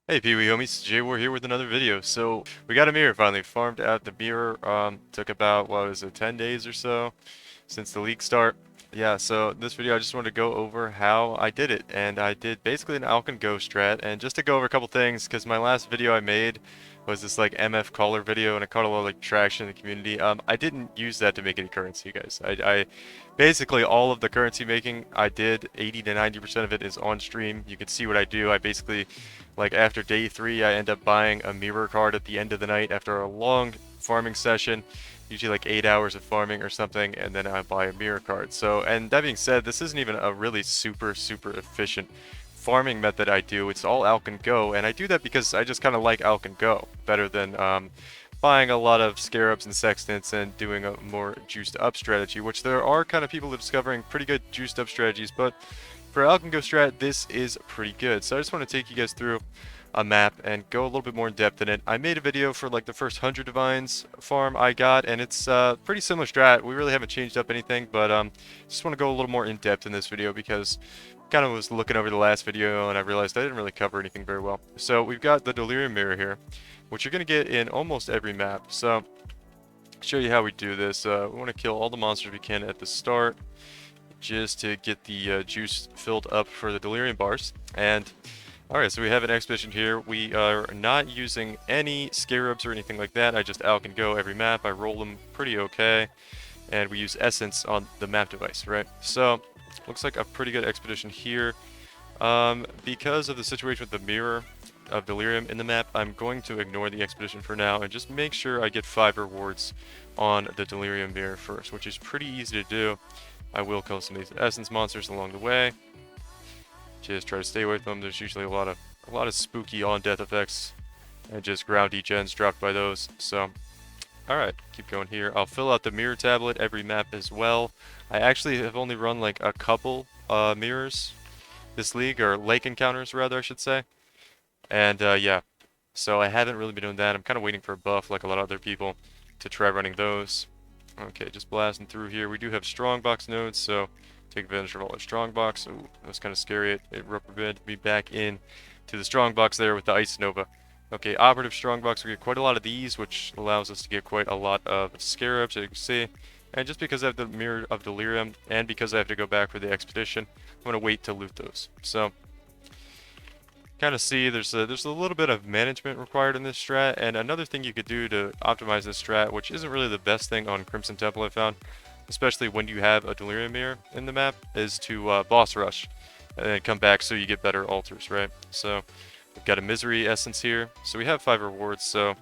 Hey Pee Wee homies, J-War here with another video. So we got a mirror finally, farmed out the mirror. Took about, what was it, 10 days or so since the league start. Yeah, so this video I just wanted to go over how I did it. And I did basically an Alch and Go strat. And just to go over a couple things, because my last video I made was this like MF caller video and it caught a lot of like traction in the community. I didn't use that to make any currency, guys. I basically all of the currency making I did, 80 to 90% of it is on stream. You can see what I do. I basically, like after day 3, I end up buying a mirror card at the end of the night after a long farming session, usually like 8 hours of farming or something, and then I buy a mirror card. So, and that being said, this isn't even a really super efficient farming method I do. It's all Alch and Go, and I do that because I just kind of like Alch and Go better than buying a lot of scarabs and sextants and doing a more juiced up strategy, which there are kind of people that are discovering pretty good juiced up strategies, but for Alch and Go strat, this is pretty good. So I just want to take you guys through a map and go a little bit more in depth in it. I made a video for like the first 100 divines farm I got, and it's pretty similar strat. We really haven't changed up anything, but just want to go a little more in depth in this video because kind of was looking over the last video and I realized I didn't really cover anything very well. So we've got the Delirium Mirror here, which you're going to get in almost every map. So show you how we do this. We want to kill all the monsters we can at the start just to get the juice filled up for the Delirium bars. And alright, so we have an expedition here. We are not using any scarabs or anything like that. I just Alch and Go every map. I roll them pretty okay. And we use essence on the map device, right? So looks like a pretty good expedition here. Because of the situation with the mirror of Delirium in the map, I'm going to ignore the expedition for now and just make sure I get 5 rewards on the Delirium mirror first, which is pretty easy to do. I will kill some of these essence monsters along the way. Just try to stay away from them. There's usually a lot of spooky on-death effects and just ground degens dropped by those. So, alright, keep going here. I'll fill out the mirror tablet every map as well. I actually have only run like a couple mirrors this league, or lake encounters rather I should say. And yeah, so I haven't really been doing that. I'm kind of waiting for a buff like a lot of other people to try running those. Okay, just blasting through here. We do have strongbox nodes, so take advantage of all our strongbox. Ooh, that was kind of scary. It represented me back in to the strongbox there with the Ice Nova. Okay, operative strongbox. We get quite a lot of these, which allows us to get quite a lot of scarabs, as you can see. And just because I have the Mirror of Delirium, and because I have to go back for the expedition, I'm going to wait to loot those. So, kind of see there's a little bit of management required in this strat, and another thing you could do to optimize this strat, which isn't really the best thing on Crimson Temple I found, especially when you have a Delirium Mirror in the map, is to boss rush and then come back so you get better altars, right? So we've got a Misery Essence here, so we have 5 rewards. So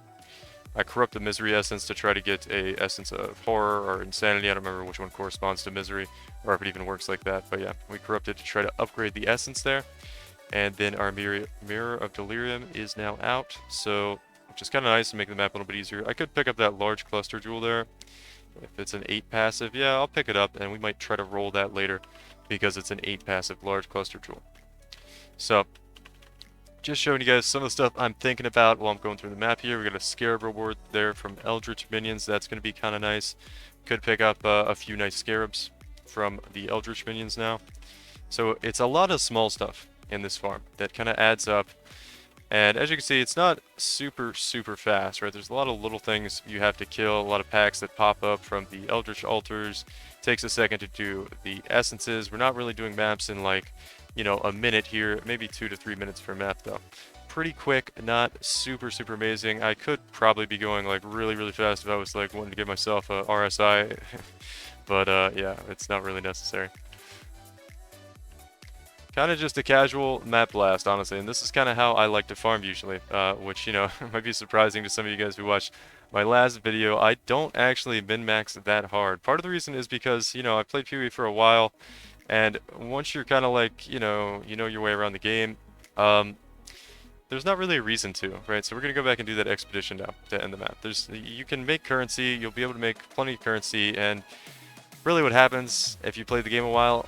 I corrupt the Misery Essence to try to get a Essence of Horror or Insanity. I don't remember which one corresponds to Misery, or if it even works like that, but yeah, we corrupt it to try to upgrade the Essence there. And then our Mirror of Delirium is now out, so which is kind of nice to make the map a little bit easier. I could pick up that large cluster jewel there. If it's an 8 passive, yeah, I'll pick it up, and we might try to roll that later because it's an 8 passive large cluster jewel. So, just showing you guys some of the stuff I'm thinking about while I'm going through the map here. We got a Scarab reward there from Eldritch minions. That's going to be kind of nice. Could pick up a few nice Scarabs from the Eldritch minions now. So, it's a lot of small stuff in this farm that kind of adds up, and as you can see, it's not super fast, right? There's a lot of little things you have to kill, a lot of packs that pop up from the Eldritch altars. It takes a second to do the essences. We're not really doing maps in like, you know, a minute here, maybe 2 to 3 minutes per map though. Pretty quick, not super amazing. I could probably be going like really fast if I was like wanting to give myself a RSI, but yeah, it's not really necessary. Kind of just a casual map blast, honestly, and this is kind of how I like to farm usually, which, you know, might be surprising to some of you guys who watched my last video. I don't actually min-max that hard. Part of the reason is because, you know, I played PvE for a while, and once you're kind of like, you know your way around the game, there's not really a reason to, right? So we're going to go back and do that expedition now to end the map. You can make currency, you'll be able to make plenty of currency, and really what happens if you play the game a while,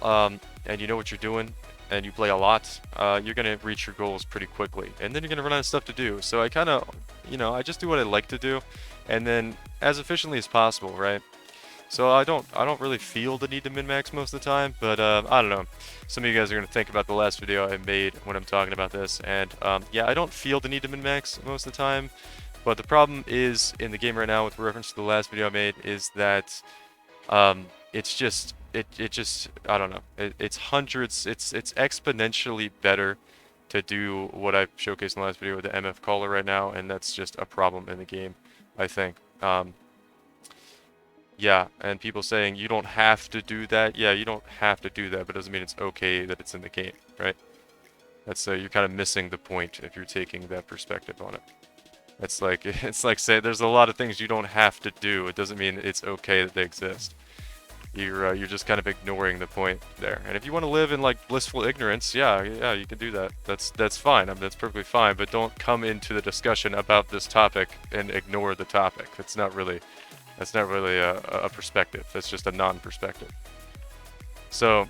and you know what you're doing, and you play a lot, you're going to reach your goals pretty quickly. And then you're going to run out of stuff to do. So I kind of, you know, I just do what I like to do. And then as efficiently as possible, right? So I don't really feel the need to min-max most of the time, but I don't know. Some of you guys are gonna think about the last video I made when I'm talking about this, and yeah, I don't feel the need to min-max most of the time. But the problem is in the game right now, with reference to the last video I made, is that it's just it just I don't know. It's hundreds. It's exponentially better to do what I showcased in the last video with the MF Caller right now, and that's just a problem in the game, I think. Yeah, and people saying you don't have to do that. Yeah, you don't have to do that, but it doesn't mean it's okay that it's in the game, right? That's you're kind of missing the point if you're taking that perspective on it. It's like say there's a lot of things you don't have to do. It doesn't mean it's okay that they exist. You're just kind of ignoring the point there. And if you want to live in like blissful ignorance, yeah, you can do that. That's fine. I mean, that's perfectly fine. But don't come into the discussion about this topic and ignore the topic. That's not really a perspective. That's just a non-perspective. So,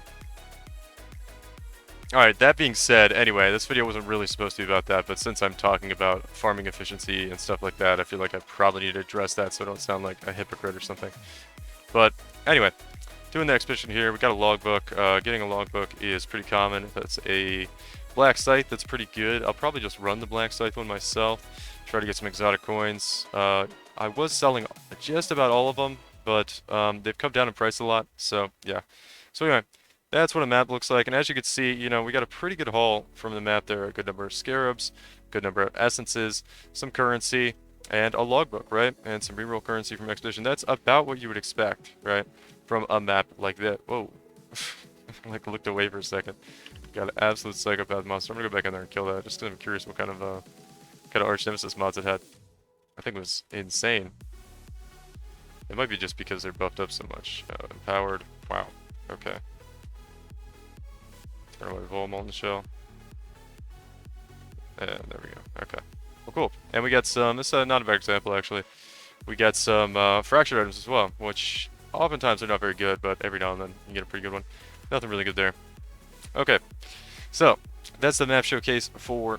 alright, that being said, anyway, this video wasn't really supposed to be about that, but since I'm talking about farming efficiency and stuff like that, I feel like I probably need to address that so I don't sound like a hypocrite or something. But, anyway, doing the expedition here, we got a logbook. Getting a logbook is pretty common. That's a black scythe, that's pretty good. I'll probably just run the black scythe one myself. Try to get some exotic coins. I was selling just about all of them, but they've come down in price a lot, so yeah. So anyway, that's what a map looks like, and as you can see, you know, we got a pretty good haul from the map there. A good number of scarabs, good number of essences, some currency, and a logbook, right? And some reroll currency from Expedition. That's about what you would expect, right? From a map like that. Whoa. Like, looked away for a second. Got an absolute psychopath monster. I'm gonna go back in there and kill that, just because I'm curious what kind of Arch Nemesis mods it had. I think it was insane. It might be just because they're buffed up so much. Empowered. Wow. Okay. Turn away Vol Molten Shell. And there we go. Okay. Well, cool. And we got some, this is not a bad example actually. We got some fractured items as well, which oftentimes are not very good, but every now and then you get a pretty good one. Nothing really good there. Okay. So, that's the map showcase for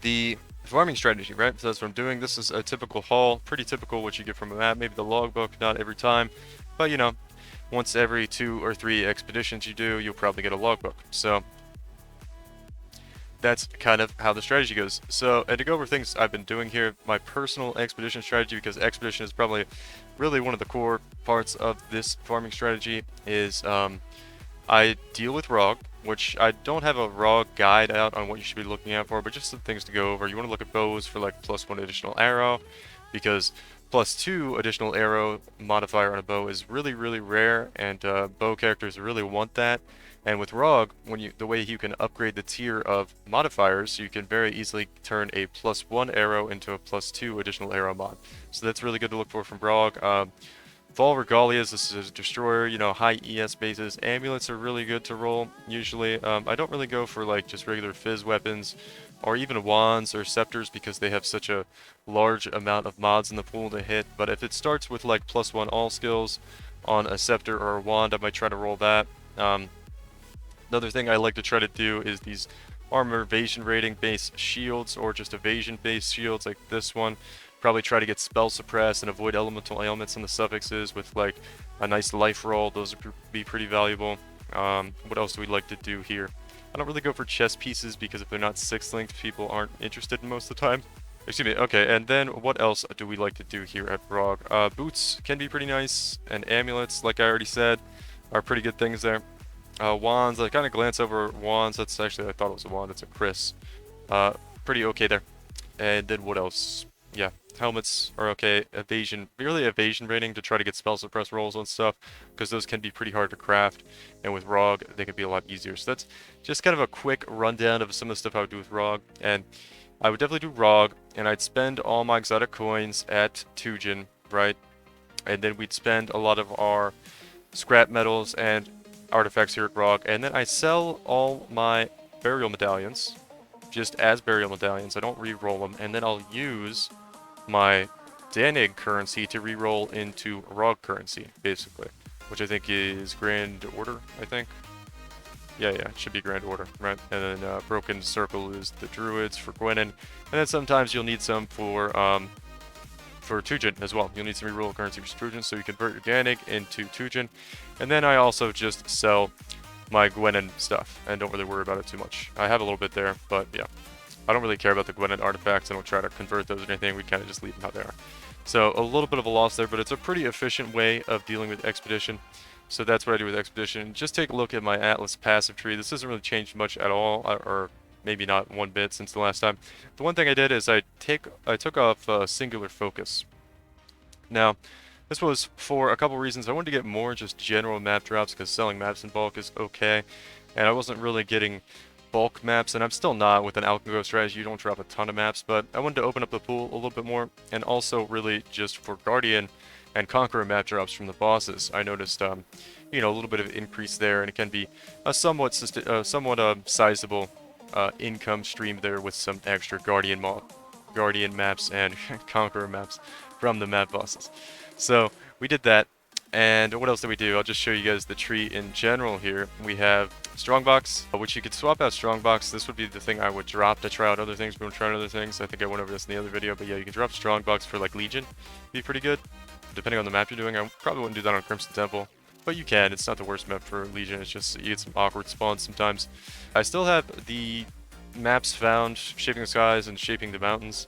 the farming strategy, right? So that's what I'm doing. This is a typical haul, pretty typical what you get from a map. Maybe the logbook, not every time, but you know, once every 2 or 3 expeditions you do, you'll probably get a logbook. So that's kind of how the strategy goes. So, and to go over things I've been doing here, my personal expedition strategy, because expedition is probably really one of the core parts of this farming strategy, is I deal with ROG, which I don't have a ROG guide out on what you should be looking out for, but just some things to go over. You want to look at bows for like +1 additional arrow, because +2 additional arrow modifier on a bow is really, really rare, and bow characters really want that. And with ROG, the way you can upgrade the tier of modifiers, you can very easily turn a +1 arrow into a +2 additional arrow mod. So that's really good to look for from ROG. Fall Regalias, this is a destroyer, you know, high ES bases. Amulets are really good to roll, usually. I don't really go for like just regular fizz weapons, or even wands or scepters, because they have such a large amount of mods in the pool to hit. But if it starts with like +1 all skills on a scepter or a wand, I might try to roll that. Another thing I like to try to do is these armor evasion rating based shields, or just evasion based shields like this one. Probably try to get spell suppress and avoid elemental ailments on the suffixes with like a nice life roll. Those would be pretty valuable. What else do we like to do here? I don't really go for chest pieces, because if they're not 6 linked, people aren't interested in most of the time. Excuse me. Okay, and then what else do we like to do here at ROG? Boots can be pretty nice, and amulets, like I already said, are pretty good things there. Wands, I kind of glance over wands. That's actually, I thought it was a wand. It's a Chris. Pretty okay there. And then what else? Yeah, helmets are okay. Evasion, really evasion rating to try to get spell suppress rolls on stuff, because those can be pretty hard to craft, and with ROG they can be a lot easier. So that's just kind of a quick rundown of some of the stuff I would do with ROG. And I would definitely do ROG, and I'd spend all my exotic coins at Tujin, right? And then we'd spend a lot of our scrap metals and artifacts here at ROG, and then I sell all my burial medallions just as burial medallions. I don't re-roll them, and then I'll use my Danig currency to re-roll into ROG currency, basically, which I think is Grand Order, I think. Yeah, it should be Grand Order, right? And then Broken Circle is the Druids for Gwenin, and then sometimes you'll need some for for Tujin as well. You'll need some reroll currency for Tujin, so you convert your Danig into Tujin. And then I also just sell my Gwenin stuff, and don't really worry about it too much. I have a little bit there, but yeah. I don't really care about the Gwenin artifacts. I don't try to convert those or anything. We kind of just leave them how they are. So a little bit of a loss there, but it's a pretty efficient way of dealing with Expedition. So that's what I do with Expedition. Just take a look at my Atlas passive tree. This hasn't really changed much at all, or maybe not one bit since the last time. The one thing I did is I took off Singular Focus. Now, this was for a couple reasons. I wanted to get more just general map drops because selling maps in bulk is okay. And I wasn't really getting bulk maps, and I'm still not with an Alchemist strategy. You don't drop a ton of maps, but I wanted to open up the pool a little bit more, and also really just for Guardian and Conqueror map drops from the bosses. I noticed, you know, a little bit of increase there, and it can be a somewhat sizable income stream there with some extra Guardian maps and Conqueror maps from the map bosses. So we did that, and what else did we do? I'll just show you guys the tree in general here. We have Strongbox, which you could swap out Strongbox. This would be the thing I would drop to try out other things. We won't try out other things. I think I went over this in the other video, but yeah, you can drop Strongbox for like Legion. Be pretty good, depending on the map you're doing. I probably wouldn't do that on Crimson Temple, but you can. It's not the worst map for Legion. It's just you get some awkward spawns sometimes. I still have the maps found, Shaping the Skies and Shaping the Mountains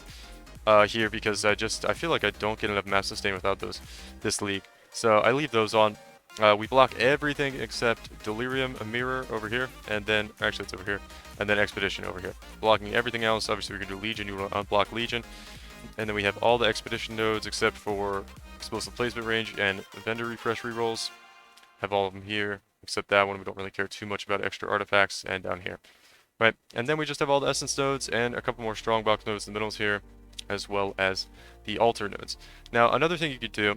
here, because I feel like I don't get enough map sustain without those this league. So I leave those on. We block everything except Delirium, a Mirror over here, and then, actually it's over here, and then Expedition over here. Blocking everything else. Obviously we can do Legion, you want to unblock Legion. And then we have all the Expedition nodes except for Explosive Placement Range and Vendor Refresh rerolls. Have all of them here, except that one. We don't really care too much about extra artifacts, and down here. Right, and then we just have all the Essence nodes and a couple more Strongbox nodes in the middles here, as well as the Altar nodes. Now, another thing you could do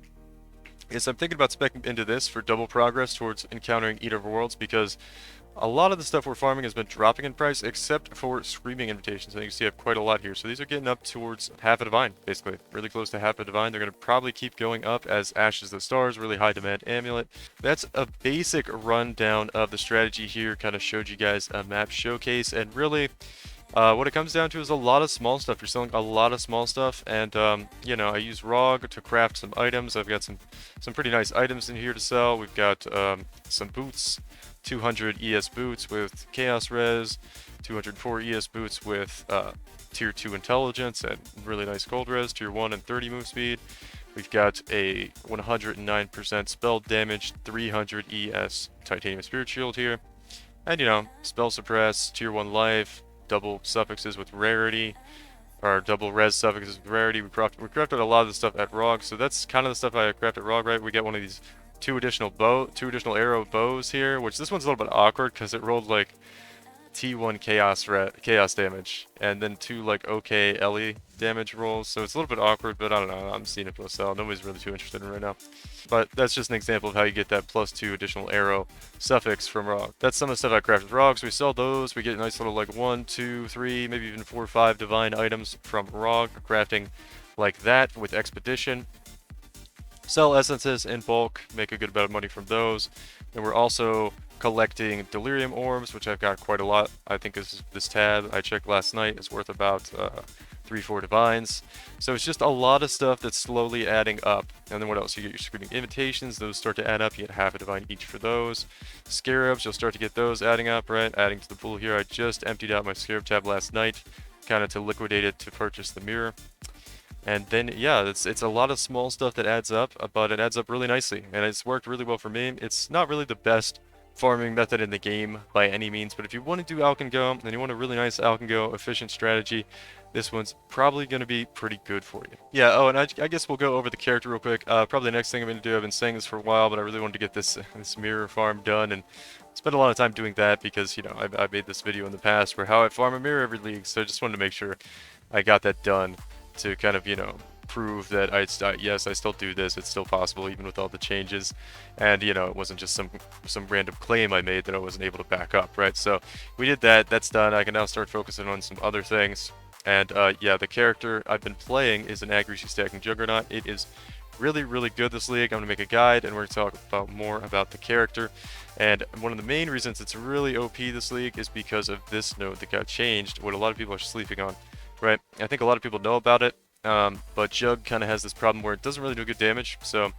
is I'm thinking about speccing into this for double progress towards encountering Eater of Worlds, because a lot of the stuff we're farming has been dropping in price, except for Screaming Invitations. And you can see I have quite a lot here. So these are getting up towards half a divine, basically. Really close to half a divine. They're going to probably keep going up as Ashes of the Stars, really high demand amulet. That's a basic rundown of the strategy here. Kind of showed you guys a map showcase, and really what it comes down to is a lot of small stuff. You're selling a lot of small stuff, and you know, I use ROG to craft some items. I've got some pretty nice items in here to sell. We've got some boots, 200 ES boots with Chaos Res, 204 ES boots with Tier 2 Intelligence and really nice Cold Res, Tier 1 and 30 move speed. We've got a 109% spell damage, 300 ES Titanium Spirit Shield here. And, you know, Spell Suppress, Tier 1 life, double suffixes with rarity, or double res suffixes with rarity. We crafted a lot of the stuff at ROG, so that's kind of the stuff I crafted at ROG, right? We get one of these two additional arrow bows here, which this one's a little bit awkward because it rolled like T1 chaos damage and then 2 like OK LE damage rolls, so it's a little bit awkward, but I don't know, I'm seeing it for sell. Nobody's really too interested in it right now. But that's just an example of how you get that +2 additional arrow suffix from ROG. That's some of the stuff I crafted with ROG, so we sell those. We get a nice little like 1, 2, 3, maybe even 4 or 5 divine items from ROG, crafting like that with Expedition. Sell essences in bulk, make a good bit of money from those. And we're also collecting Delirium Orbs, which I've got quite a lot. I think this tab I checked last night is worth about 3-4 divines. So it's just a lot of stuff that's slowly adding up. And then what else? You get your Screaming Invitations, those start to add up. You get half a divine each for those. Scarabs, you'll start to get those adding up, right? Adding to the pool here. I just emptied out my Scarab tab last night, kind of to liquidate it to purchase the mirror. And then, yeah, it's a lot of small stuff that adds up, but it adds up really nicely. And it's worked really well for me. It's not really the best farming method in the game by any means, but if you want to do Alch and Go, and you want a really nice Alch and Go efficient strategy, this one's probably going to be pretty good for you. Yeah, oh, and I guess we'll go over the character real quick. Probably the next thing I'm going to do, I've been saying this for a while, but I really wanted to get this mirror farm done, and spent a lot of time doing that because, you know, I've made this video in the past for how I farm a mirror every league, so I just wanted to make sure I got that done to kind of, you know, prove that yes, I still do this, it's still possible even with all the changes, and, you know, it wasn't just some random claim I made that I wasn't able to back up, right? So we did that, that's done. I can now start focusing on some other things, and yeah, the character I've been playing is an accuracy stacking Juggernaut. It is really, really good this league. I'm going to make a guide, and we're going to talk about more about the character. And one of the main reasons it's really OP this league is because of this node that got changed, what a lot of people are sleeping on, right? I think a lot of people know about it, But Jug kind of has this problem where it doesn't really do good damage, so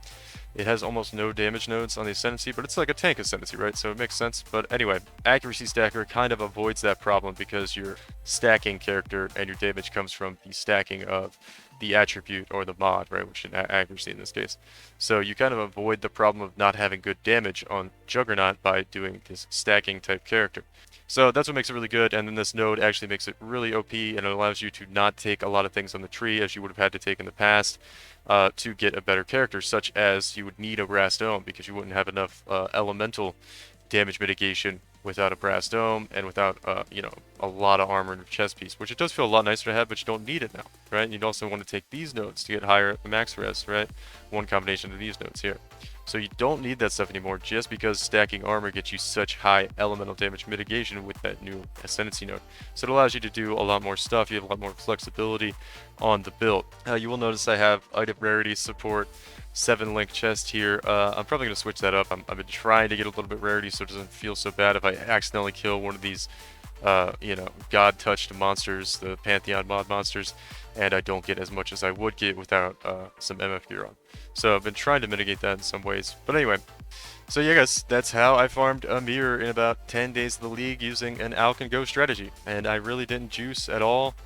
it has almost no damage nodes on the Ascendancy, but it's like a tank Ascendancy, right? So it makes sense. But anyway, Accuracy Stacker kind of avoids that problem because you're stacking character and your damage comes from the stacking of the attribute or the mod, right? Which is accuracy in this case. So you kind of avoid the problem of not having good damage on Juggernaut by doing this stacking type character. So that's what makes it really good, and then this node actually makes it really OP, and it allows you to not take a lot of things on the tree as you would have had to take in the past to get a better character, such as you would need a Brass Dome because you wouldn't have enough elemental damage mitigation without a Brass Dome and without, you know, a lot of armor in your chest piece, which it does feel a lot nicer to have, but you don't need it now, right? You'd also want to take these nodes to get higher at the max res, right? One combination of these nodes here. So you don't need that stuff anymore just because stacking armor gets you such high elemental damage mitigation with that new Ascendancy node. So it allows you to do a lot more stuff. You have a lot more flexibility on the build. You will notice I have item rarity support 7-link chest here. I'm probably going to switch that up. I've been trying to get a little bit rarity so it doesn't feel so bad if I accidentally kill one of these you know, god-touched monsters, the Pantheon mod monsters, and I don't get as much as I would get without some MF gear on. So I've been trying to mitigate that in some ways. But anyway, so yeah guys, that's how I farmed a mirror in about 10 days of the league using an Alch and Go strategy. And I really didn't juice at all.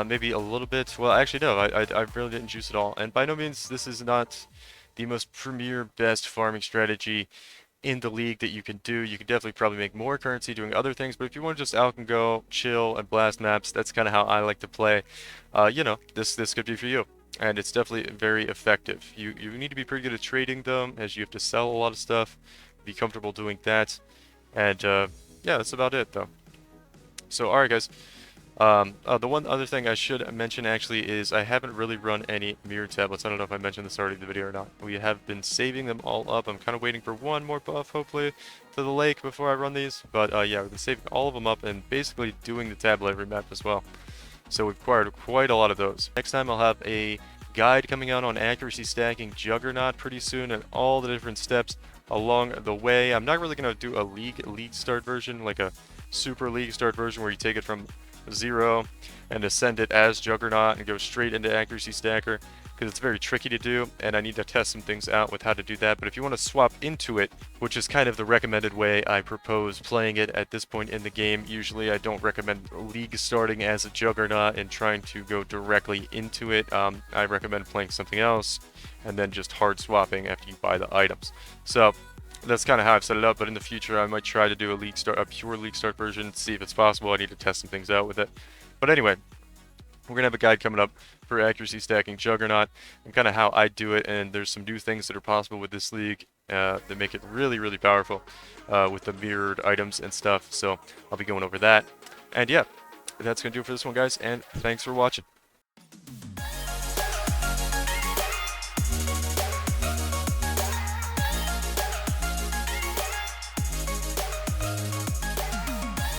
Maybe a little bit. Well, actually no, I really didn't juice at all. And by no means this is not the most premier best farming strategy in the league that you can do. You can definitely probably make more currency doing other things, but if you want to just Alch and Go, chill, and blast maps, that's kind of how I like to play. You know, this could be for you. And it's definitely very effective. You need to be pretty good at trading them, as you have to sell a lot of stuff, be comfortable doing that. And yeah, that's about it though. So alright guys, the one other thing I should mention actually is I haven't really run any mirror tablets. I don't know if I mentioned this already in the video or not. We have been saving them all up. I'm kind of waiting for one more buff, hopefully, to the lake before I run these. But yeah, we've been saving all of them up and basically doing the tablet every map as well. So we've acquired quite a lot of those. Next time I'll have a guide coming out on accuracy stacking Juggernaut pretty soon and all the different steps along the way. I'm not really going to do a league start version, like a super league start version where you take it from 0 and ascend it as Juggernaut and go straight into accuracy stacker, because it's very tricky to do and I need to test some things out with how to do that. But if you want to swap into it, which is kind of the recommended way I propose playing it at this point in the game, usually I don't recommend league starting as a Juggernaut and trying to go directly into it. I recommend playing something else and then just hard swapping after you buy the items. So that's kind of how I've set it up, but in the future I might try to do a pure league start version, see if it's possible. I need to test some things out with it. But anyway, we're going to have a guide coming up for accuracy stacking Juggernaut and kind of how I do it, and there's some new things that are possible with this league that make it really, really powerful with the mirrored items and stuff. So I'll be going over that. And yeah, that's going to do it for this one, guys, and thanks for watching.